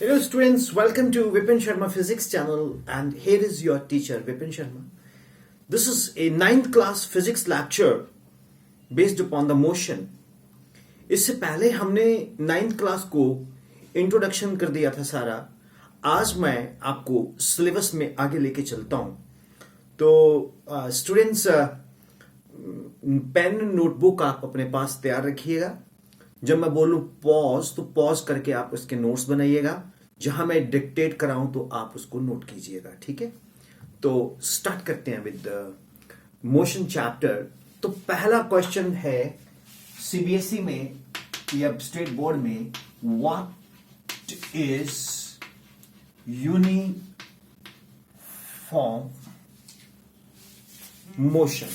Hello students, welcome to Vipin Sharma Physics channel and here is your teacher Vipin Sharma. This is a 9th class physics lecture based upon the motion. इससे पहले हमने 9th class को introduction कर दिया था सारा. आज मैं आपको सिलेबस में आगे लेके चलता हूं. तो स्टूडेंट्स पेन नोटबुक आप अपने पास तैयार रखिएगा. जब मैं बोलूं पॉज तो पॉज करके आप उसके नोट्स बनाइएगा. जहां मैं डिक्टेट कराऊं तो आप उसको नोट कीजिएगा. ठीक है, तो स्टार्ट करते हैं विद मोशन चैप्टर. तो पहला क्वेश्चन है सीबीएसई में या स्टेट बोर्ड में, what is uniform motion?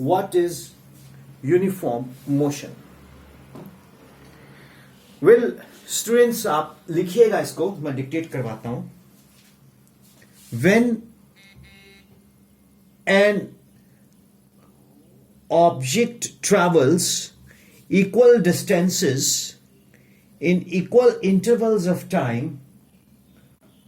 What is uniform motion? Well, students आप लिखिएगा इसको, मैं डिक्टेट करवाता हूं. When an object travels equal distances in equal intervals of time,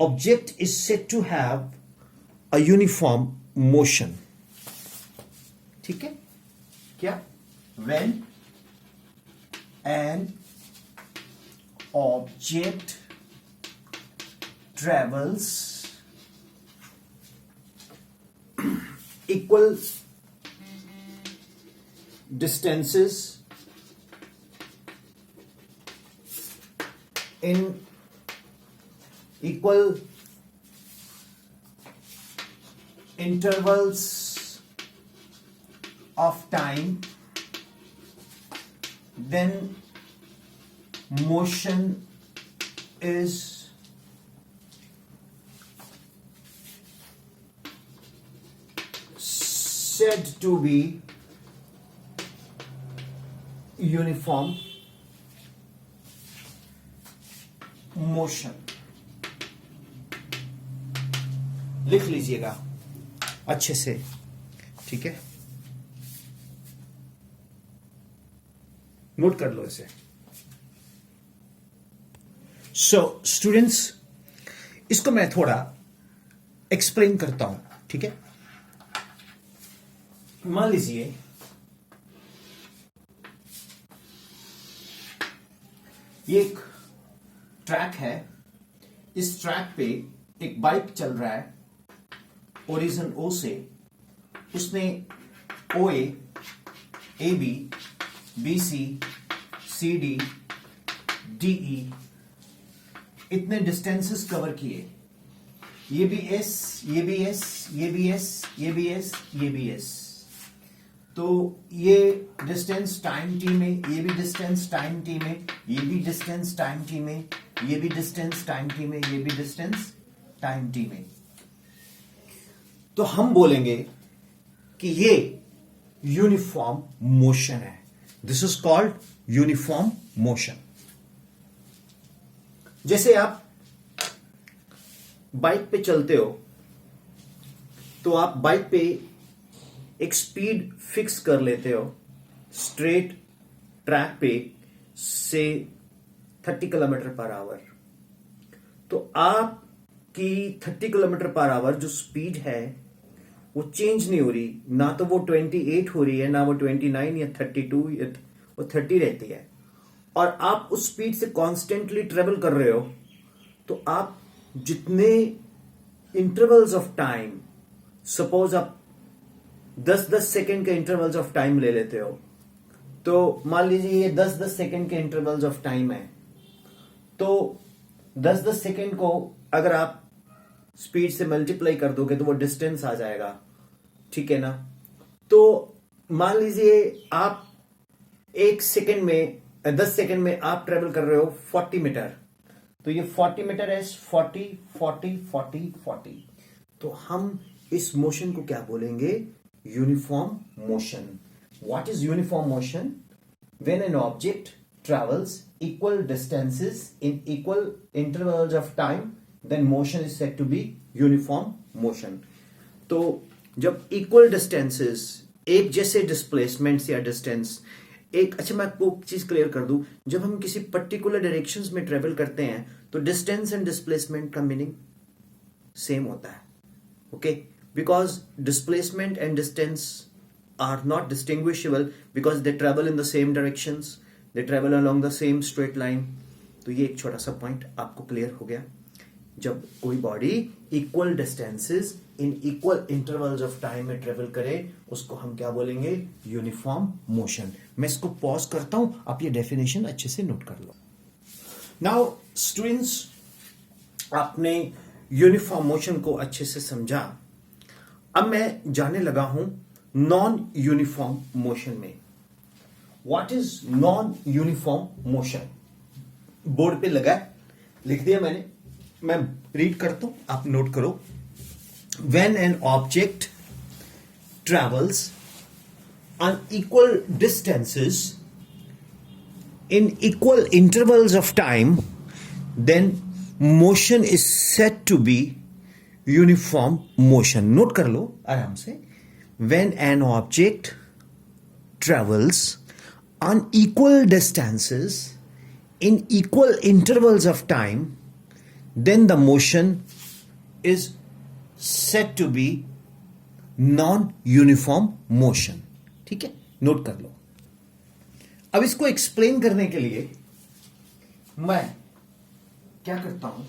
object is said to have a uniform motion. ठीक है क्या? When an object travels equal distances in equal intervals of time, then motion is said to be uniform motion. लिख लीजिएगा अच्छे से. ठीक है, note कर लो इसे. सो स्टूडेंट्स, इसको मैं थोड़ा एक्सप्लेन करता हूं. ठीक है, मान लीजिए ये एक ट्रैक है. इस ट्रैक पे एक बाइक चल रहा है ओरिजिन ओ से. उसने O A B B C C D D E इतने डिस्टेंसेस कवर किए. ये भी एस, ये भी एस, ये भी एस, ये भी एस, ये भी एस. तो ये डिस्टेंस टाइम टी में, ये भी डिस्टेंस टाइम टी में, ये भी डिस्टेंस टाइम टी में, ये भी डिस्टेंस टाइम टी में, ये भी डिस्टेंस टाइम टी में. तो हम बोलेंगे कि ये यूनिफॉर्म मोशन है. This is called uniform motion. जैसे आप बाइक पे चलते हो तो आप बाइक पे एक स्पीड फिक्स कर लेते हो. स्ट्रेट ट्रैक पे से 30 किलोमीटर पर आवर. तो आपकी 30 किलोमीटर पर आवर जो स्पीड है वो चेंज नहीं हो रही. ना तो वो 28 हो रही है, ना वो 29 या 32 या वो 30 रहती है. और आप उस स्पीड से कॉन्स्टेंटली ट्रेवल कर रहे हो. तो आप जितने इंटरवल्स ऑफ टाइम, सपोज आप 10-10 सेकेंड के इंटरवल्स ऑफ टाइम ले लेते हो. तो मान लीजिए ये 10-10 सेकेंड के इंटरवल्स ऑफ टाइम है. तो 10-10 सेकेंड को अगर आप स्पीड से मल्टीप्लाई कर दोगे तो वो डिस्टेंस आ जाएगा. ठीक है ना? तो मान लीजिए आप 1 सेकेंड में 10 सेकेंड में आप ट्रेवल कर रहे हो 40 मीटर. तो ये 40 मीटर है. 40 40 40 40. तो हम इस मोशन को क्या बोलेंगे? Uniform motion. What is uniform motion? When an object travels equal distances in equal intervals of time, then motion is said to be uniform motion. तो जब equal distances, एक जैसे displacements या distance एक अच्छा मैं आपको चीज क्लियर कर दूं, जब हम किसी पर्टिकुलर डायरेक्शंस में ट्रेवल करते हैं तो डिस्टेंस एंड डिस्प्लेसमेंट का मीनिंग सेम होता है. Okay, because displacement and distance are not distinguishable because they travel in the same directions, they travel along the same straight line. तो ये एक छोटा सा पॉइंट आपको क्लियर हो गया. जब कोई body equal distances in equal intervals of time में ट्रेवल करे उसको हम क्या बोलेंगे? Uniform motion. मैं इसको पॉज करता हूं, आप ये डेफिनेशन अच्छे से नोट कर लो. नाउ स्टूडेंट्स, आपने यूनिफॉर्म मोशन को अच्छे से समझा. अब मैं जाने लगा हूं नॉन यूनिफॉर्म मोशन में. What is non uniform motion? Board पे लगा है, लिख दिया मैंने, मैं रीड करता हूं, आप नोट करो. When an object travels unequal distances in equal intervals of time, then motion is said to be uniform motion. Note कर लो आराम से. When an object travels unequal distances in equal intervals of time, then the motion is said to be non-uniform motion. ठीक है, note कर लो. अब इसको explain करने के लिए मैं क्या करता हूं,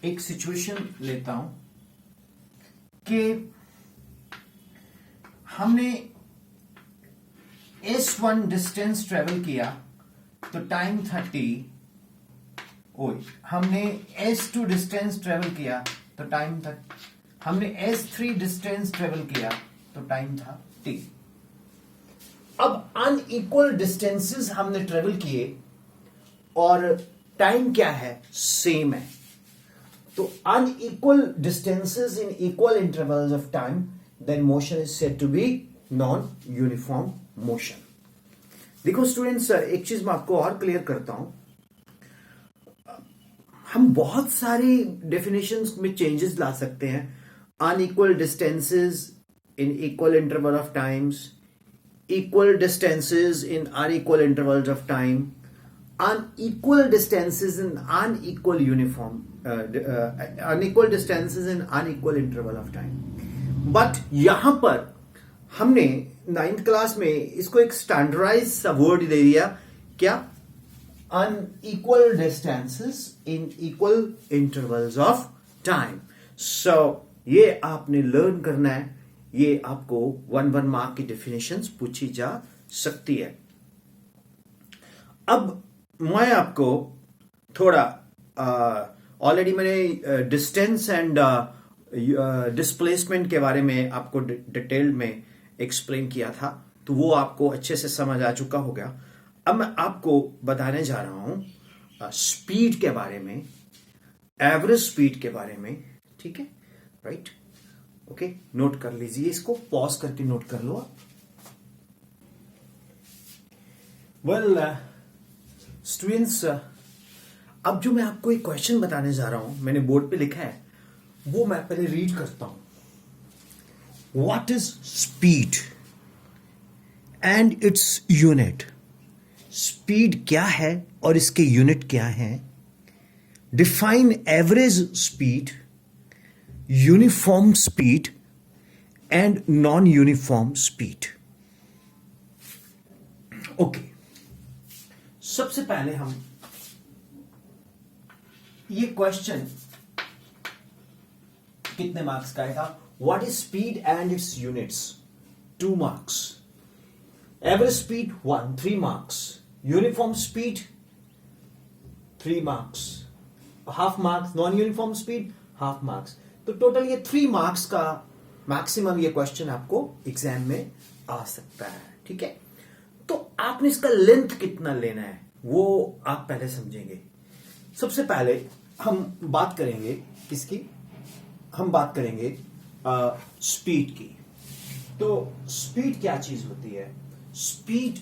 एक सिचुएशन लेता हूं कि हमने S1 डिस्टेंस ट्रेवल किया तो टाइम 30. हमने S2 डिस्टेंस ट्रेवल किया तो टाइम था, हमने S3 डिस्टेंस ट्रेवल किया तो टाइम था T. अब अनइक्वल डिस्टेंसेस हमने ट्रेवल किए और टाइम क्या है? सेम है. तो unequal distances in equal intervals of time, then motion is said to be non uniform motion. देखो स्टूडेंट्स, एक चीज मैं आपको और क्लियर करता हूं. हम बहुत सारी डेफिनेशंस में चेंजेस ला सकते हैं. Unequal distances in equal interval of times, equal distances in unequal intervals of time, unequal distances in unequal uniform unequal distances in unequal interval of time. But यहां पर हमने 9th क्लास में इसको एक standardise सा word दे दिया. क्या? unequal distances in equal intervals of time. So ये आपने लर्न करना है. ये आपको 1 मार्क की डेफिनेशंस पूछी जा सकती है. अब मैं आपको थोड़ा ऑलरेडी मैंने डिस्टेंस एंड डिस्प्लेसमेंट के बारे में आपको डिटेल में एक्सप्लेन किया था, तो वो आपको अच्छे से समझ आ चुका होगा. अब मैं आपको बताने जा रहा हूं स्पीड के बारे में, एवरेज स्पीड के बारे में. ठीक है, राइट? ओके, नोट कर लीजिए, इसको पॉज करके नोट कर लो. वेल स्टूडेंट्स, अब जो मैं आपको एक क्वेश्चन बताने जा रहा हूं, मैंने बोर्ड पे लिखा है, वो मैं पहले रीड करता हूं. What is speed and its unit? Speed क्या है और इसके यूनिट क्या है? Define average speed, uniform speed and non uniform speed. Okay, सबसे पहले हम ये क्वेश्चन कितने मार्क्स का आएगा? What is speed and it's units? 2 marks. Average speed 1, 3 marks. Uniform speed 3 marks. Half marks. Non uniform speed half marks. तो total ये 3 marks का मैक्सिमम ये क्वेश्चन आपको एग्जाम में आ सकता है. ठीक है, तो आपने इसका लेंथ कितना लेना है वो आप पहले समझेंगे. सबसे पहले हम बात करेंगे किसकी? हम बात करेंगे स्पीड की. तो स्पीड क्या चीज होती है? स्पीड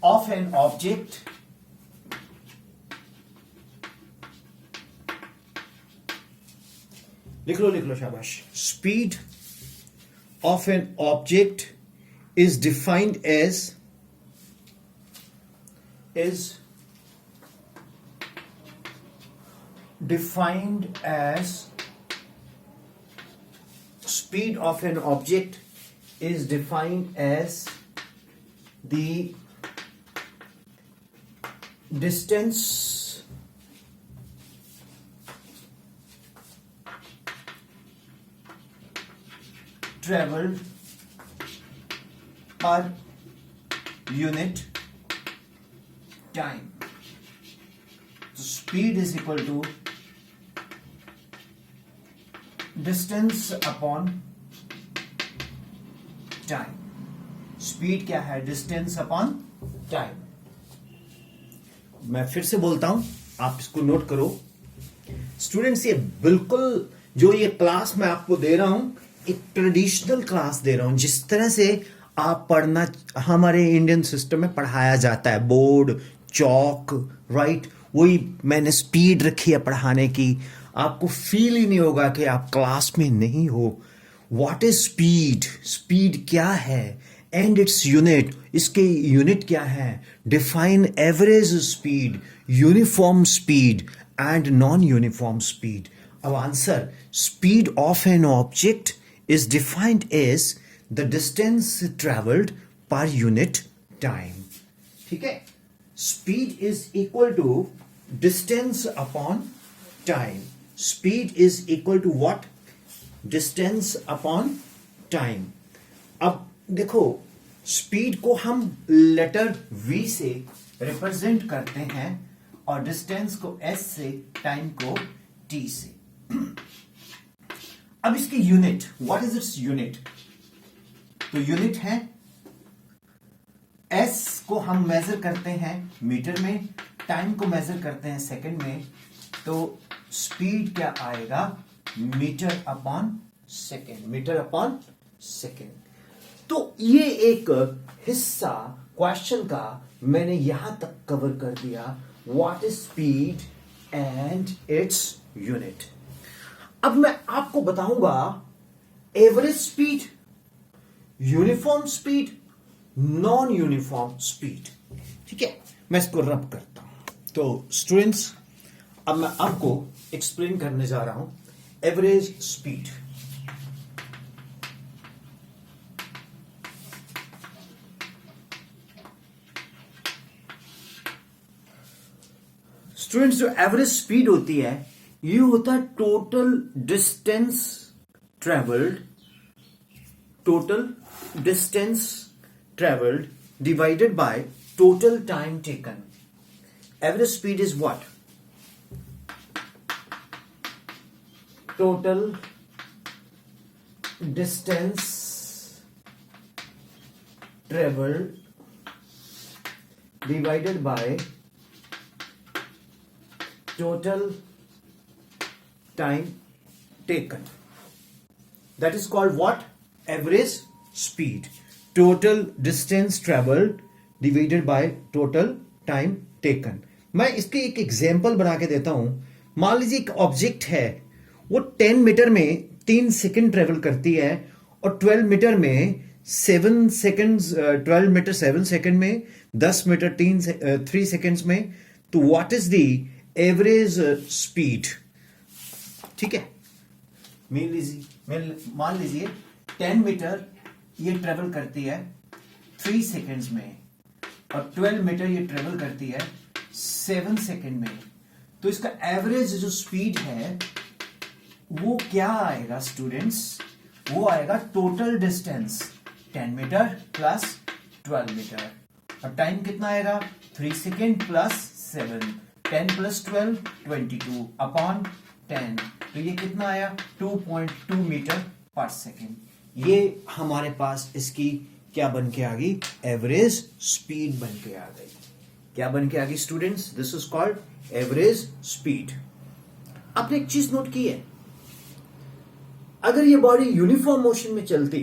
of an object लिख लो शाबाश। Speed of an object is defined as speed of an object is defined as the distance traveled per unit time. So speed is equal to distance upon time. Speed क्या है? Distance upon time. मैं फिर से बोलता हूं, आप इसको note करो स्टूडेंट्स। ये बिल्कुल जो ये क्लास मैं आपको दे रहा हूं, एक ट्रेडिशनल क्लास दे रहा हूं, जिस तरह से आप पढ़ना हमारे इंडियन सिस्टम में पढ़ाया जाता है, बोर्ड चौक राइट, वही मैंने स्पीड रखी है पढ़ाने की। आपको फील ही नहीं होगा कि आप क्लास में नहीं हो। What is speed? स्पीड क्या है एंड इट्स यूनिट, इसके यूनिट क्या है? Define average speed, uniform speed and non uniform speed. अब answer, speed of an object is defined as the distance travelled per unit time. ठीक है, speed is equal to distance upon time. Speed is equal to what? Distance upon time. अब देखो, speed को हम letter V से represent करते हैं और डिस्टेंस को S से, टाइम को T से। अब इसकी unit, what is its unit? तो यूनिट है S को हम मेजर करते हैं मीटर में, टाइम को मेजर करते हैं सेकंड में। तो स्पीड क्या आएगा? Metre upon second, metre upon second. तो ये एक हिस्सा क्वेश्चन का मैंने यहां तक कवर कर दिया, what is speed and its unit. अब मैं आपको बताऊंगा average speed, uniform speed, non uniform speed. ठीक है, मैं इसको रब करता हूं। तो स्टूडेंट्स, अब मैं आपको एक्सप्लेन करने जा रहा हूं एवरेज स्पीड। स्टूडेंट्स, जो एवरेज स्पीड होती है, ये होता है total distance travelled, total distance travelled divided by total time taken. Average speed is what? Total distance travelled divided by total time taken. That is called what? Average speed. Total distance traveled divided by total time taken. मैं इसके एक example बना के देता हूं। मान लीजिए एक ऑब्जेक्ट है, वो 10 मीटर में 3 सेकंड ट्रेवल करती है और 12 मीटर में 7 सेकंड्स, 12 मीटर 7 सेकंड में, 10 मीटर 3 सेकंड्स में। तो what is the average speed? ठीक है, मान लीजिए 10 मीटर ये ट्रेवल करती है 3 सेकेंड्स में और 12 मीटर ये ट्रेवल करती है 7 सेकेंड में। तो इसका एवरेज जो स्पीड है वो क्या आएगा स्टूडेंट्स? वो आएगा total distance 10 metre plus 12 metre, और टाइम कितना आएगा? 3 सेकेंड प्लस 7, 10 प्लस 12 22 अपॉन 10। तो ये कितना आया? 2.2 मीटर पर सेकेंड। ये हमारे पास इसकी क्या बन के आ गई? एवरेज स्पीड बन के आ गई। क्या बन के आ गई students? This is called average speed. आपने एक चीज नोट की है, अगर ये बॉडी यूनिफॉर्म मोशन में चलती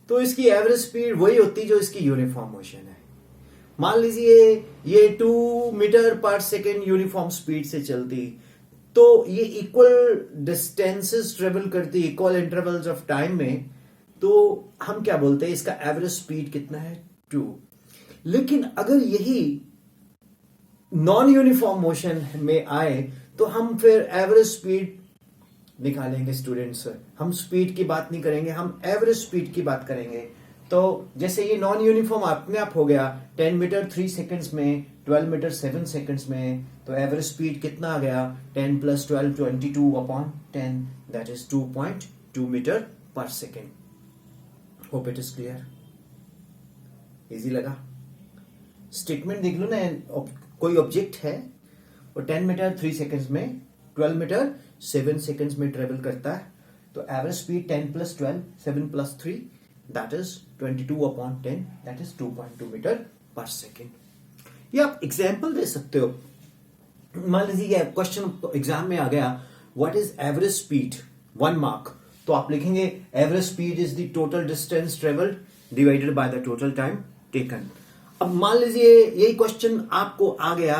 तो इसकी एवरेज स्पीड वही होती जो इसकी यूनिफॉर्म मोशन है। मान लीजिए ये 2 metre per second uniform speed से चलती तो ये इक्वल डिस्टेंसेस ट्रेवल करती है इक्वल इंटरवल्स ऑफ टाइम में, तो हम क्या बोलते हैं इसका एवरेज स्पीड कितना है 2। लेकिन अगर यही नॉन यूनिफॉर्म मोशन में आए तो हम फिर एवरेज स्पीड निकालेंगे स्टूडेंट्स। हम स्पीड की बात नहीं करेंगे, हम एवरेज स्पीड की बात करेंगे। तो जैसे ये नॉन यूनिफॉर्म अपने आप हो गया 10 मीटर 3 सेकंड्स में, 12 मीटर 7 सेकंड्स में, तो एवरेज स्पीड कितना आ गया 10 + 12 22/10, that is 2.2 metre per second. Hope it is clear, easy लगा। स्टेटमेंट देख लो ना, कोई ऑब्जेक्ट है और 10 मीटर 3 सेकंड्स में 12 मीटर 7 सेकंड्स में ट्रेवल करता है, तो average speed 10 + 12 7 + 3 that is 22/10, that is 2.2 metre per second. ये आप एग्जाम्पल दे सकते हो। मान लीजिए क्वेश्चन एग्जाम में आ गया what is average speed 1 mark, तो आप लिखेंगे average speed is the total distance travelled divided by the total time taken. अब मान लीजिए यही क्वेश्चन आपको आ गया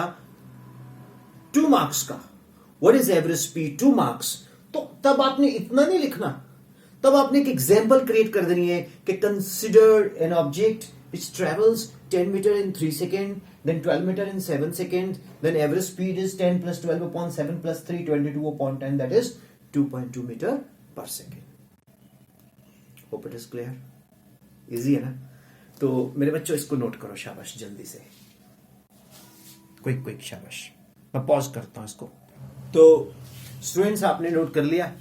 2 मार्क्स का, what is average speed 2 marks, तो तब आपने इतना नहीं लिखना, तब आपने एक एग्जाम्पल क्रिएट कर देनी है कि consider an object which travels 10 metre in 3 seconds, then 12 meter in 7 seconds, then average speed is 10 + 12/7 + 3 22/10, that is 2.2 meter per second। Hope it is clear, easy है ना। तो मेरे बच्चों इसको नोट करो, शाबाश, जल्दी से, क्विक शाबाश। मैं पॉज करता हूं इसको। तो स्टूडेंट्स आपने नोट कर लिया।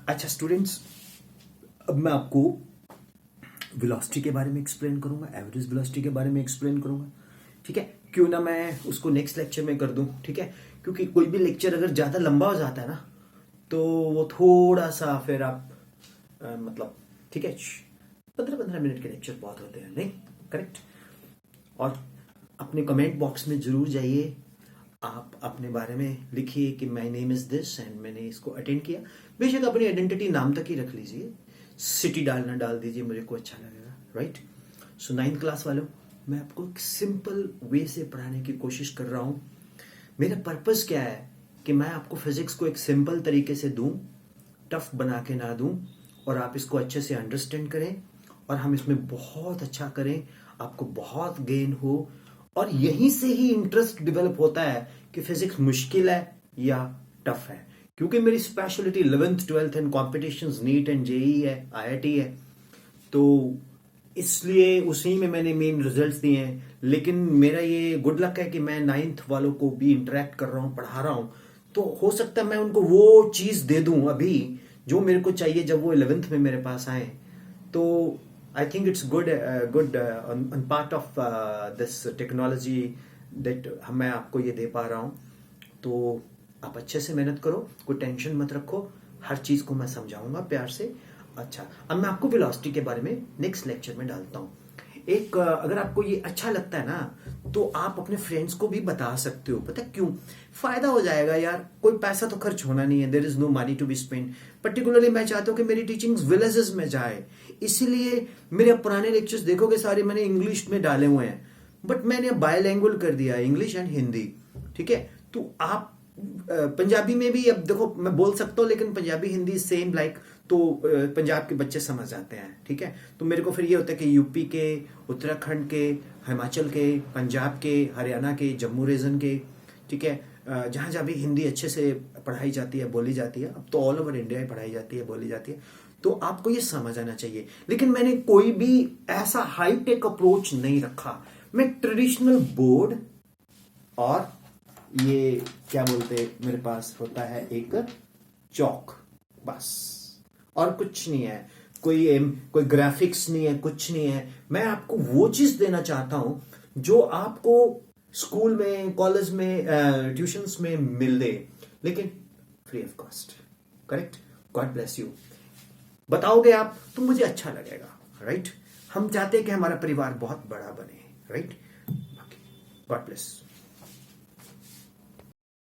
अच्छा स्टूडेंट्स, अब मैं आपको वेलोसिटी के बारे में एक्सप्लेन करूंगा, एवरेज वेलोसिटी के बारे में एक्सप्लेन करूंगा, ठीक है। क्यों ना मैं उसको नेक्स्ट लेक्चर में कर दूं, ठीक है, क्योंकि कोई भी लेक्चर अगर ज्यादा लंबा हो जाता है ना तो वो थोड़ा सा फिर आप मतलब, ठीक है, 15-15 मिनट के लेक्चर बहुत होते हैं, नहीं, करेक्ट। और अपने कमेंट बॉक्स में जरूर जाइए, आप अपने बारे में लिखिए कि my name is this and मैंने इसको अटेंड किया। बेशक अपनी आइडेंटिटी नाम तक ही रख लीजिए, सिटी डाल दीजिए, मुझे को अच्छा लगेगा, राइट। सो 9th क्लास वालों, मैं आपको एक सिंपल वे से पढ़ाने की कोशिश कर रहा हूं। मेरा पर्पस क्या है कि मैं आपको फिजिक्स को एक सिंपल तरीके से दूं, टफ बना के ना दूं, और आप इसको अच्छे से अंडरस्टैंड करें और हम इसमें बहुत अच्छा करें, आपको बहुत गेन हो। और यहीं से ही इंटरेस्ट डेवलप होता है कि फिजिक्स मुश्किल है या टफ है, क्योंकि मेरी speciality 11th 12th and competitions NEET and JEE है, आईआईटी है, तो इसलिए उसी में मैंने मेन रिजल्ट्स दिए हैं। लेकिन मेरा ये गुड लक है कि मैं 9th वालों को भी इंटरेक्ट कर रहा हूं, पढ़ा रहा हूं, तो हो सकता है मैं उनको वो चीज दे दूं अभी जो मेरे को चाहिए जब वो 11th में मेरे पास आए। तो I think it's good on part of this technology that मैं आपको ये दे पा रहा हूँ। तो आप अच्छे से मेहनत करो, कोई टेंशन मत रखो, हर चीज को मैं समझाऊंगा प्यार से। अच्छा, अब मैं आपको वेलोसिटी के बारे में नेक्स्ट लेक्चर में डालता हूँ। एक अगर आपको ये अच्छा लगता है ना तो आप अपने फ्रेंड्स को भी बता सकते हो, पता क्यों? फायदा हो जाएगा यार, कोई पैसा तो खर्च होना नहीं है, there is no money to be spend. Particularly मैं चाहता हूँ कि मेरी टीचिंग विलेजेस में जाए, इसीलिए मेरे पुराने लेक्चर्स देखोगे सारे मैंने इंग्लिश में डाले हुए हैं, बट मैंने बायलैंग्वेज कर दिया, इंग्लिश एंड हिंदी, ठीक है। तो आप पंजाबी में भी, अब देखो मैं बोल सकता हूँ, लेकिन पंजाबी हिंदी सेम लाइक, तो पंजाब के बच्चे समझ जाते हैं, ठीक है। तो मेरे को फिर ये होता है कि यूपी के, उत्तराखंड के, हिमाचल के, पंजाब के, हरियाणा के, जम्मू रीजन के, ठीक है, जहां जहां भी हिंदी अच्छे से पढ़ाई जाती है, बोली जाती है, अब तो ऑल ओवर इंडिया ही पढ़ाई जाती है, बोली जाती है, तो आपको ये समझ आना चाहिए। लेकिन मैंने कोई भी ऐसा हाईटेक अप्रोच नहीं रखा, मैं ट्रेडिशनल बोर्ड और ये क्या बोलते मेरे पास होता है एक चौक, बस, और कुछ नहीं है, कोई ग्राफिक्स नहीं है, कुछ नहीं है। मैं आपको वो चीज देना चाहता हूं जो आपको स्कूल में, कॉलेज में, ट्यूशंस में मिल दे, लेकिन free of cost, correct. God bless you. बताओगे आप तो मुझे अच्छा लगेगा, राइट। हम चाहते हैं कि हमारा परिवार बहुत बड़ा बने, राइट। God bless.